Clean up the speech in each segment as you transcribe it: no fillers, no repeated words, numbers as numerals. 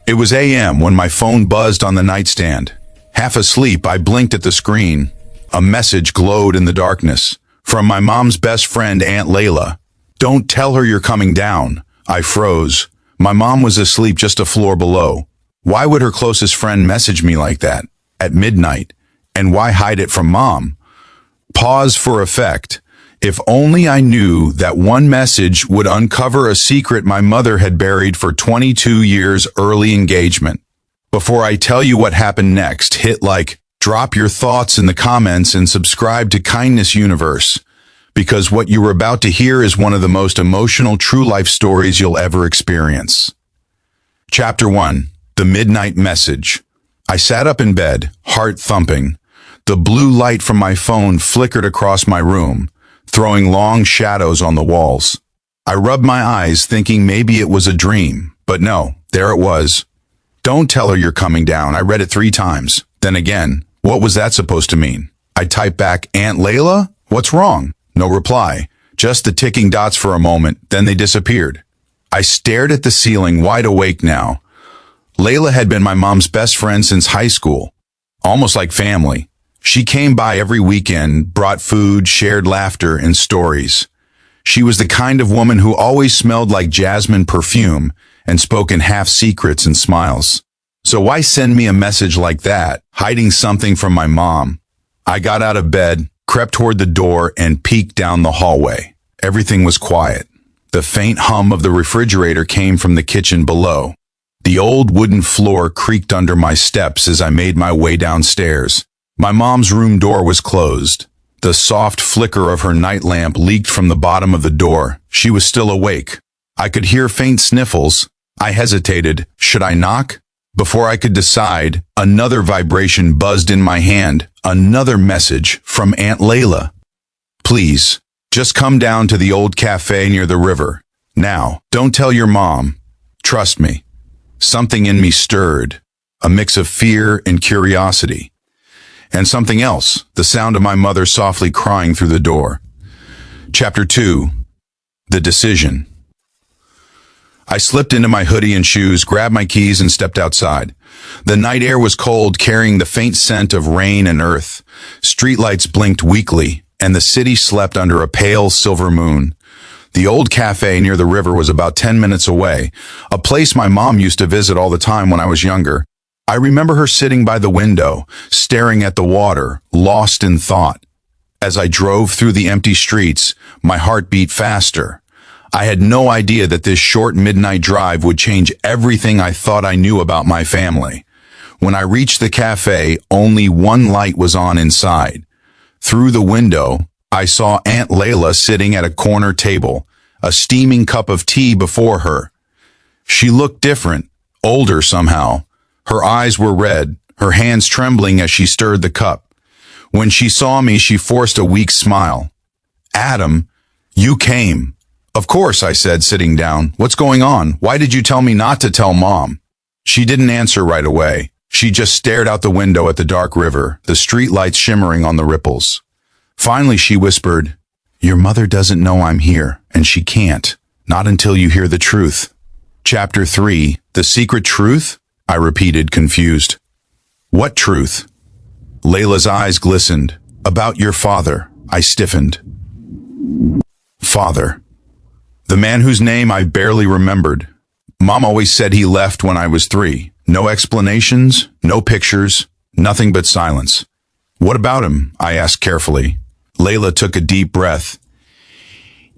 It was a.m. when my phone buzzed on the nightstand. Half asleep, I blinked at the screen. A message glowed in the darkness. From my mom's best friend, Aunt Layla. "Don't tell her you're coming down." I froze. My mom was asleep just a floor below. Why would her closest friend message me like that? At midnight? And why hide it from Mom? Pause for effect. If only I knew that one message would uncover a secret my mother had buried for 22 years early engagement. Before I tell you what happened next, hit like, drop your thoughts in the comments, and subscribe to Kindness Universe, because what you are about to hear is one of the most emotional true life stories you'll ever experience. Chapter 1. The Midnight Message. I sat up in bed, heart thumping. The blue light from my phone flickered across my room, throwing long shadows on the walls. I rubbed my eyes, thinking maybe it was a dream, but no, there it was. "Don't tell her you're coming down." I read it 3 times. Then again, what was that supposed to mean? I typed back, "Aunt Layla? What's wrong?" No reply. Just the ticking dots for a moment, then they disappeared. I stared at the ceiling, wide awake now. Layla had been my mom's best friend since high school, almost like family. She came by every weekend, brought food, shared laughter and stories. She was the kind of woman who always smelled like jasmine perfume and spoke in half secrets and smiles. So why send me a message like that, hiding something from my mom? I got out of bed, crept toward the door, and peeked down the hallway. Everything was quiet. The faint hum of the refrigerator came from the kitchen below. The old wooden floor creaked under my steps as I made my way downstairs. My mom's room door was closed. The soft flicker of her night lamp leaked from the bottom of the door. She was still awake. I could hear faint sniffles. I hesitated. Should I knock? Before I could decide, another vibration buzzed in my hand. Another message from Aunt Layla. "Please, just come down to the old cafe near the river. Now, don't tell your mom. Trust me." Something in me stirred, a mix of fear and curiosity. And something else, the sound of my mother softly crying through the door. Chapter 2. The Decision. I slipped into my hoodie and shoes, grabbed my keys, and stepped outside. The night air was cold, carrying the faint scent of rain and earth. Streetlights blinked weakly, and the city slept under a pale silver moon. The old cafe near the river was about 10 minutes away, a place my mom used to visit all the time when I was younger. I remember her sitting by the window, staring at the water, lost in thought. As I drove through the empty streets, my heart beat faster. I had no idea that this short midnight drive would change everything I thought I knew about my family. When I reached the cafe, only one light was on inside. Through the window, I saw Aunt Layla sitting at a corner table, a steaming cup of tea before her. She looked different, older somehow. Her eyes were red, her hands trembling as she stirred the cup. When she saw me, she forced a weak smile. "Adam, you came." "Of course," I said, sitting down. "What's going on? Why did you tell me not to tell Mom?" She didn't answer right away. She just stared out the window at the dark river, the streetlights shimmering on the ripples. Finally, she whispered, "Your mother doesn't know I'm here, and she can't. Not until you hear the truth." Chapter 3. The Secret Truth? I repeated, confused. "What truth?" Layla's eyes glistened. "About your father." I stiffened. Father. The man whose name I barely remembered. Mom always said he left when I was 3. No explanations, no pictures, nothing but silence. "What about him?" I asked carefully. Layla took a deep breath.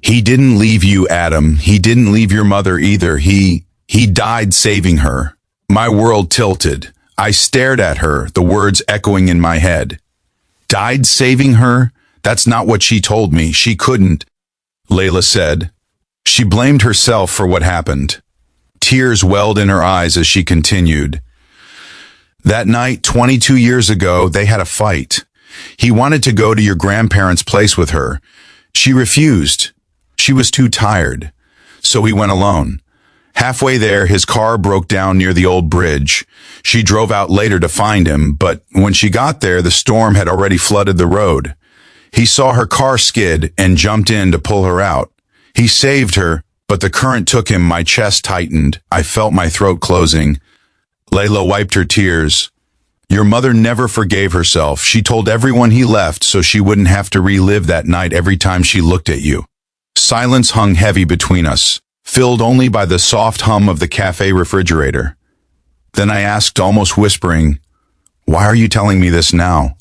"He didn't leave you, Adam. He didn't leave your mother either. He died saving her." My world tilted. I stared at her, the words echoing in my head. "Died saving her? That's not what she told me. She couldn't," Layla said. She blamed herself for what happened. Tears welled in her eyes as she continued. "That night, 22 years ago, they had a fight. He wanted to go to your grandparents' place with her. She refused. She was too tired. So he went alone. Halfway there, his car broke down near the old bridge. She drove out later to find him, but when she got there, the storm had already flooded the road. He saw her car skid and jumped in to pull her out. He saved her, but the current took him. My chest tightened. I felt my throat closing. Layla wiped her tears. Your mother never forgave herself. She told everyone he left so she wouldn't have to relive that night every time she looked at you. Silence hung heavy between us, filled only by the soft hum of the cafe refrigerator. Then I asked, almost whispering, "Why are you telling me this now?"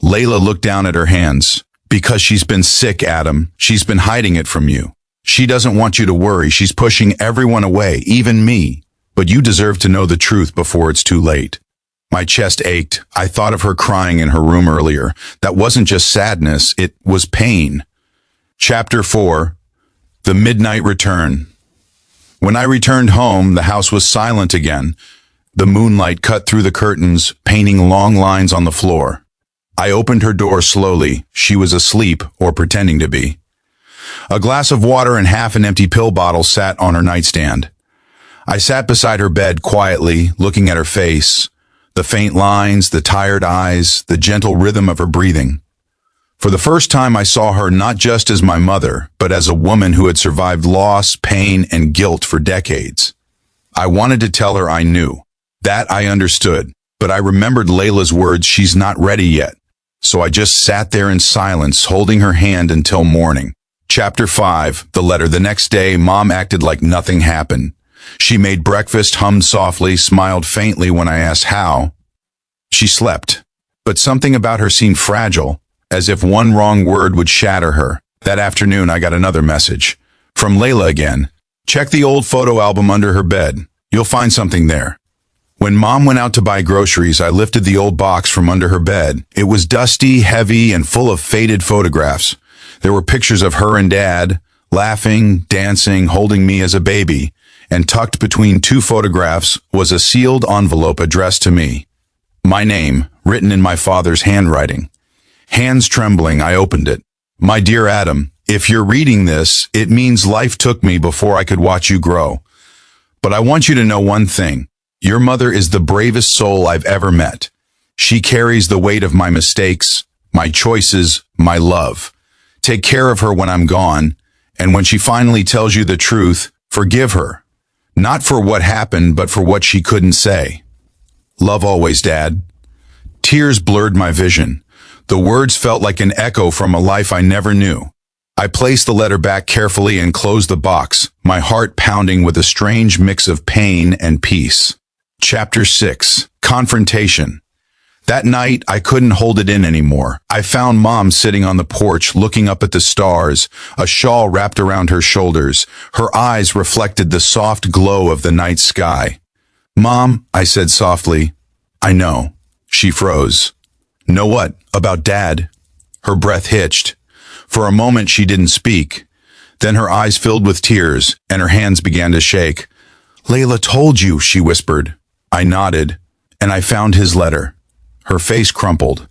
Layla looked down at her hands. "Because she's been sick, Adam. She's been hiding it from you. She doesn't want you to worry. She's pushing everyone away, even me. But you deserve to know the truth before it's too late." My chest ached. I thought of her crying in her room earlier. That wasn't just sadness, it was pain. Chapter 4. The Midnight Return. When I returned home, the house was silent again. The moonlight cut through the curtains, painting long lines on the floor. I opened her door slowly. She was asleep, or pretending to be. A glass of water and half an empty pill bottle sat on her nightstand. I sat beside her bed quietly, looking at her face. The faint lines, the tired eyes, the gentle rhythm of her breathing. For the first time I saw her not just as my mother, but as a woman who had survived loss, pain, and guilt for decades. I wanted to tell her I knew. That I understood, but I remembered Layla's words, "She's not ready yet." So I just sat there in silence, holding her hand until morning. Chapter 5, the letter. The next day, Mom acted like nothing happened. She made breakfast, hummed softly, smiled faintly when I asked how. She slept, but something about her seemed fragile, as if one wrong word would shatter her. That afternoon, I got another message. From Layla again. "Check the old photo album under her bed. You'll find something there." When Mom went out to buy groceries, I lifted the old box from under her bed. It was dusty, heavy, and full of faded photographs. There were pictures of her and Dad, laughing, dancing, holding me as a baby, and tucked between two photographs was a sealed envelope addressed to me. My name, written in my father's handwriting. Hands trembling, I opened it. "My dear Adam, if you're reading this, it means life took me before I could watch you grow. But I want you to know one thing. Your mother is the bravest soul I've ever met. She carries the weight of my mistakes, my choices, my love. Take care of her when I'm gone, and when she finally tells you the truth, forgive her. Not for what happened, but for what she couldn't say. Love always, Dad." Tears blurred my vision. The words felt like an echo from a life I never knew. I placed the letter back carefully and closed the box, my heart pounding with a strange mix of pain and peace. Chapter 6. Confrontation. That night, I couldn't hold it in anymore. I found Mom sitting on the porch, looking up at the stars, a shawl wrapped around her shoulders. Her eyes reflected the soft glow of the night sky. "Mom," I said softly. "I know." She froze. "Know what? About Dad?" Her breath hitched. For a moment, she didn't speak. Then her eyes filled with tears, and her hands began to shake. "Layla told you," she whispered. I nodded, and I found his letter. Her face crumpled.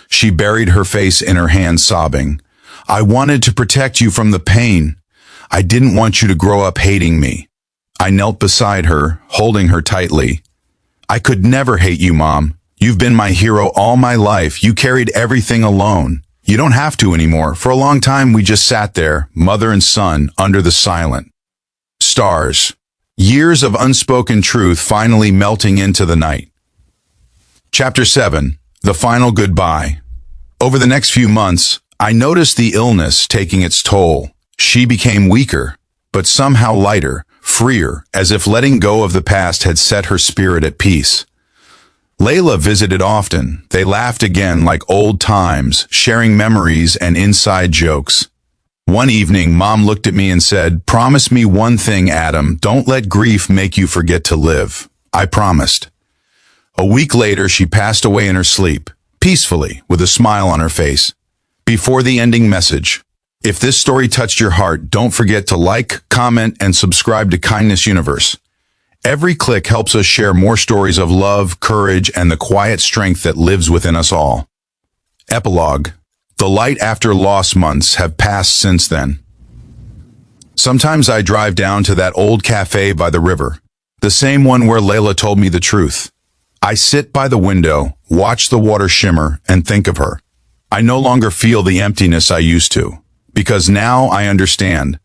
She buried her face in her hands, sobbing. "I wanted to protect you from the pain. I didn't want you to grow up hating me." I knelt beside her, holding her tightly. "I could never hate you, Mom. You've been my hero all my life. You carried everything alone. You don't have to anymore." For a long time, we just sat there, mother and son, under the silent stars. Years of unspoken truth finally melting into the night. Chapter 7. The Final Goodbye. Over the next few months, I noticed the illness taking its toll. She became weaker, but somehow lighter, freer, as if letting go of the past had set her spirit at peace. Layla visited often. They laughed again like old times, sharing memories and inside jokes. One evening, Mom looked at me and said, "Promise me one thing, Adam. Don't let grief make you forget to live." I promised. A week later, she passed away in her sleep, peacefully, with a smile on her face. Before the ending message, if this story touched your heart, don't forget to like, comment, and subscribe to Kindness Universe. Every click helps us share more stories of love, courage, and the quiet strength that lives within us all. Epilogue. The light after loss months have passed since then. Sometimes I drive down to that old cafe by the river, the same one where Layla told me the truth. I sit by the window, watch the water shimmer, and think of her. I no longer feel the emptiness I used to, because now I understand.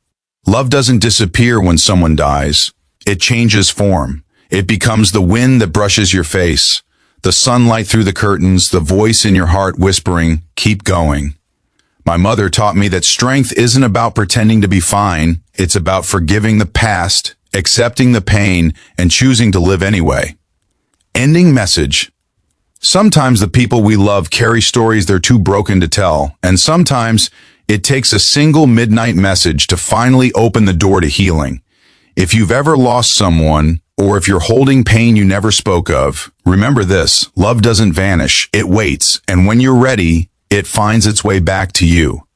Love doesn't disappear when someone dies. It changes form. It becomes the wind that brushes your face, the sunlight through the curtains, the voice in your heart whispering, keep going. My mother taught me that strength isn't about pretending to be fine. It's about forgiving the past, accepting the pain, and choosing to live anyway. Ending message. Sometimes the people we love carry stories they're too broken to tell, and sometimes it takes a single midnight message to finally open the door to healing. If you've ever lost someone, or if you're holding pain you never spoke of, remember this: love doesn't vanish, it waits, and when you're ready, it finds its way back to you.